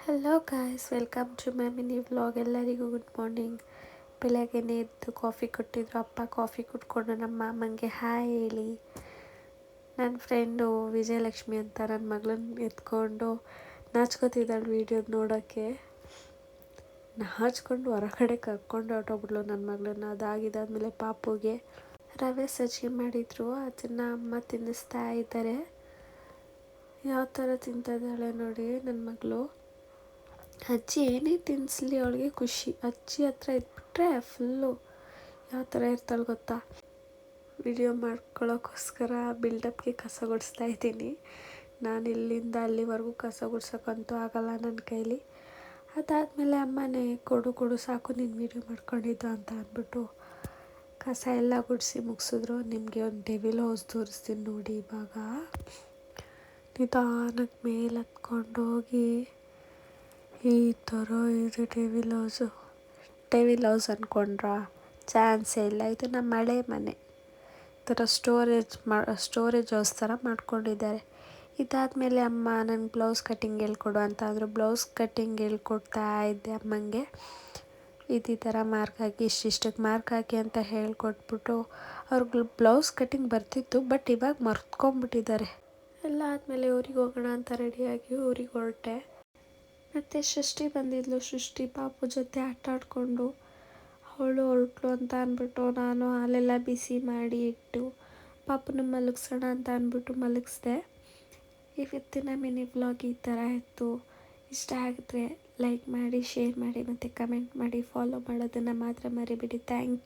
Hello guys, welcome to my mini vlog. ಎಲ್ಲರಿಗೂ good morning. ಬೆಳಗ್ಗೆನೇ ಎದ್ದು ಕಾಫಿ ಕೊಟ್ಟಿದ್ರು ಅಪ್ಪ. ಕಾಫಿ ಕುಟ್ಕೊಂಡು ನಮ್ಮ ಮಾಮಂಗೆ ಹಾಯ್ ಹೇಳಿ. ನನ್ನ ಫ್ರೆಂಡು ವಿಜಯಲಕ್ಷ್ಮಿ ಅಂತ ನನ್ನ ಮಗಳನ್ನ ಎತ್ಕೊಂಡು ನಾಚ್ಕೋತಿದ್ದಾಳೆ ವೀಡಿಯೋದು ನೋಡೋಕ್ಕೆ. ನಾಚ್ಕೊಂಡು ಹೊರಗಡೆ ಕರ್ಕೊಂಡು ಹೊರಟೋಗ್ಬಿಡ್ಲು ನನ್ನ ಮಗಳನ್ನ. ಅದಾಗಿದ್ದಾದಮೇಲೆ ಪಾಪುಗೆ ರವೆ ಸಜ್ಜಿ ಮಾಡಿದರು, ಅದನ್ನು ಅಮ್ಮ ತಿನ್ನಿಸ್ತಾ ಇದ್ದಾರೆ. ಯಾವ ಥರ ತಿಂತಿದ್ದಾಳೆ ನೋಡಿ ನನ್ನ ಮಗಳು. ಅಜ್ಜಿ ಏನೇ ತಿನ್ನಿಸ್ಲಿ ಅವಳಿಗೆ ಖುಷಿ. ಅಜ್ಜಿ ಹತ್ರ ಇದ್ಬಿಟ್ರೆ ಫುಲ್ಲು ಯಾವ ಥರ ಇರ್ತಾಳೆ ಗೊತ್ತಾ. ವಿಡಿಯೋ ಮಾಡ್ಕೊಳ್ಳೋಕ್ಕೋಸ್ಕರ ಬಿಲ್ಡಪ್ಗೆ ಕಸ ಗುಡಿಸ್ತಾ ಇದ್ದೀನಿ. ನಾನು ಇಲ್ಲಿಂದ ಅಲ್ಲಿವರೆಗೂ ಕಸ ಗುಡ್ಸೋಕ್ಕಂತೂ ಆಗಲ್ಲ ನನ್ನ ಕೈಲಿ. ಅದಾದಮೇಲೆ ಅಮ್ಮನೇ ಕೊಡು ಸಾಕು ನೀನು ವೀಡಿಯೋ ಮಾಡ್ಕೊಂಡಿದ್ದು ಅಂತ ಅಂದ್ಬಿಟ್ಟು ಕಸ ಎಲ್ಲ ಗುಡಿಸಿ ಮುಗಿಸಿದ್ರು. ನಿಮಗೆ ಒಂದು ಡೆವಿಲ್ ಹೌಸ್ ತೋರಿಸ್ತೀನಿ ನೋಡಿ. ಇವಾಗ ನಿಧಾನಕ್ಕೆ ಮೇಲೆ ಹತ್ಕೊಂಡೋಗಿ ಈ ಥರ ಇದು ಡೆವಿಲ್ ಹೌಸ್ ಅಂದ್ಕೊಂಡ್ರಾ? ಚಾನ್ಸೇ ಇಲ್ಲ. ಇದು ನಮ್ಮ ಹಳೆ ಮನೆ. ಈ ಥರ ಸ್ಟೋರೇಜ್ ಹೌಸ್ ಥರ ಮಾಡ್ಕೊಂಡಿದ್ದಾರೆ. ಇದಾದಮೇಲೆ ಅಮ್ಮ ನನಗೆ ಬ್ಲೌಸ್ ಕಟ್ಟಿಂಗ್ ಹೇಳ್ಕೊಡು ಅಂತ ಅಂದರು. ಬ್ಲೌಸ್ ಕಟ್ಟಿಂಗ್ ಹೇಳ್ಕೊಡ್ತಾ ಇದ್ದೆ ಅಮ್ಮಂಗೆ. ಈ ಥರ ಮಾರ್ಕ್ ಹಾಕಿ ಇಷ್ಟಿಷ್ಟಕ್ಕೆ ಮಾರ್ಕ್ ಹಾಕಿ ಅಂತ ಹೇಳ್ಕೊಟ್ಬಿಟ್ಟು ಅವ್ರಿಗೆ ಬ್ಲೌಸ್ ಕಟ್ಟಿಂಗ್ ಬರ್ತಿತ್ತು. ಬಟ್ ಇವಾಗ ಮರ್ತ್ಕೊಂಡ್ಬಿಟ್ಟಿದ್ದಾರೆ. ಎಲ್ಲ ಆದಮೇಲೆ ಊರಿಗೆ ಹೋಗೋಣ ಅಂತ ರೆಡಿಯಾಗಿ ಊರಿಗೆ ಹೊರಟೆ. ಮತ್ತು ಸೃಷ್ಟಿ ಬಂದಿದ್ಲು. ಸೃಷ್ಟಿ ಪಾಪು ಜೊತೆ ಆಟ ಆಡಿಕೊಂಡು ಅವಳು ಹೊರಟ್ಲು ಅಂತ ಅಂದ್ಬಿಟ್ಟು ನಾನು ಹಾಲೆಲ್ಲ ಬಿಸಿ ಮಾಡಿ ಇಟ್ಟು ಪಾಪುನ ಮಲಗಿಸೋಣ ಅಂತ ಅಂದ್ಬಿಟ್ಟು ಮಲಗಿಸ್ದೆ. ಇವತ್ತಿನ ಮಿನಿ ವ್ಲಾಗ್ ಈ ಥರ ಇತ್ತು. ಇಷ್ಟ ಆಗಿದ್ರೆ ಲೈಕ್ ಮಾಡಿ, ಶೇರ್ ಮಾಡಿ ಮತ್ತು ಕಮೆಂಟ್ ಮಾಡಿ, ಫಾಲೋ ಮಾಡೋದನ್ನು ಮಾತ್ರ ಮರಿಬೇಡಿ. Thank you.